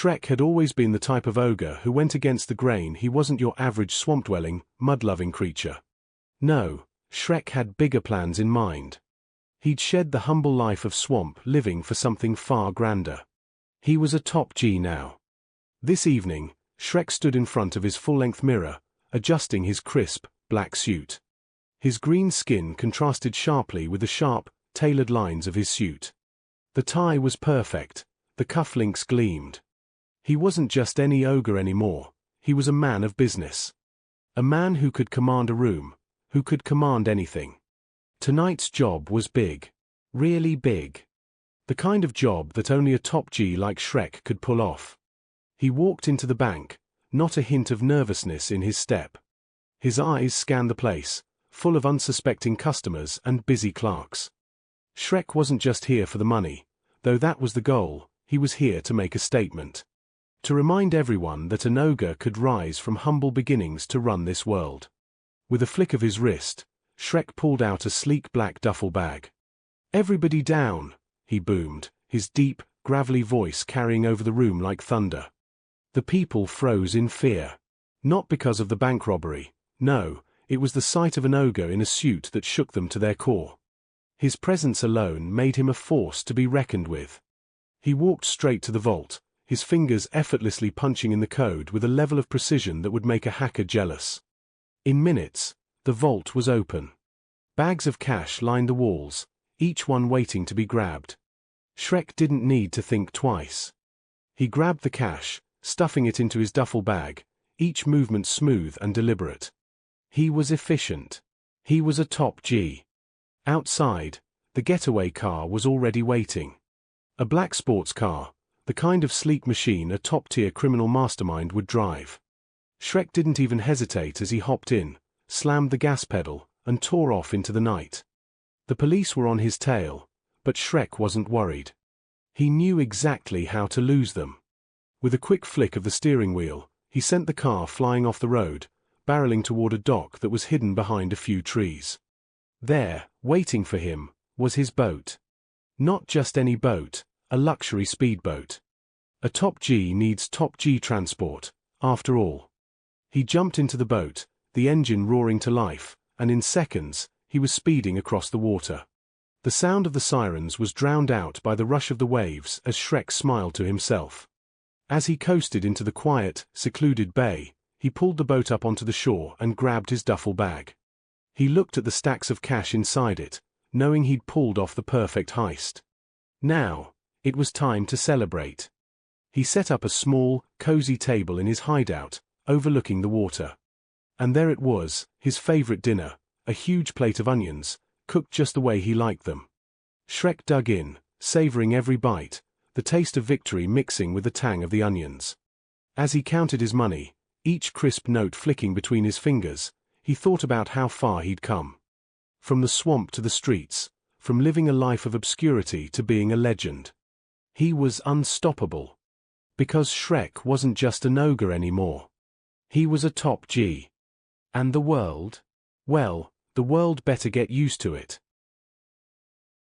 Shrek had always been the type of ogre who went against the grain. He wasn't your average swamp-dwelling, mud-loving creature. No, Shrek had bigger plans in mind. He'd shed the humble life of swamp living for something far grander. He was a top G now. This evening, Shrek stood in front of his full-length mirror, adjusting his crisp, black suit. His green skin contrasted sharply with the sharp, tailored lines of his suit. The tie was perfect, the cufflinks gleamed. He wasn't just any ogre anymore, he was a man of business. A man who could command a room, who could command anything. Tonight's job was big. Really big. The kind of job that only a top G like Shrek could pull off. He walked into the bank, not a hint of nervousness in his step. His eyes scanned the place, full of unsuspecting customers and busy clerks. Shrek wasn't just here for the money, though that was the goal. He was here to make a statement. To remind everyone that an ogre could rise from humble beginnings to run this world. With a flick of his wrist, Shrek pulled out a sleek black duffel bag. "Everybody down," he boomed, his deep, gravelly voice carrying over the room like thunder. The people froze in fear. Not because of the bank robbery, no, it was the sight of an ogre in a suit that shook them to their core. His presence alone made him a force to be reckoned with. He walked straight to the vault, his fingers effortlessly punching in the code with a level of precision that would make a hacker jealous. In minutes, the vault was open. Bags of cash lined the walls, each one waiting to be grabbed. Shrek didn't need to think twice. He grabbed the cash, stuffing it into his duffel bag, each movement smooth and deliberate. He was efficient. He was a top G. Outside, the getaway car was already waiting. A black sports car, the kind of sleek machine a top-tier criminal mastermind would drive. Shrek didn't even hesitate as he hopped in, slammed the gas pedal, and tore off into the night. The police were on his tail, but Shrek wasn't worried. He knew exactly how to lose them. With a quick flick of the steering wheel, he sent the car flying off the road, barreling toward a dock that was hidden behind a few trees. There, waiting for him, was his boat. Not just any boat, a luxury speedboat. A top G needs top G transport, after all. He jumped into the boat, the engine roaring to life, and in seconds, he was speeding across the water. The sound of the sirens was drowned out by the rush of the waves as Shrek smiled to himself. As he coasted into the quiet, secluded bay, he pulled the boat up onto the shore and grabbed his duffel bag. He looked at the stacks of cash inside it, knowing he'd pulled off the perfect heist. Now, it was time to celebrate. He set up a small, cozy table in his hideout, overlooking the water. And there it was, his favorite dinner, a huge plate of onions, cooked just the way he liked them. Shrek dug in, savoring every bite, the taste of victory mixing with the tang of the onions. As he counted his money, each crisp note flicking between his fingers, he thought about how far he'd come. From the swamp to the streets, from living a life of obscurity to being a legend. He was unstoppable. Because Shrek wasn't just an ogre anymore. He was a top G. And the world? Well, the world better get used to it.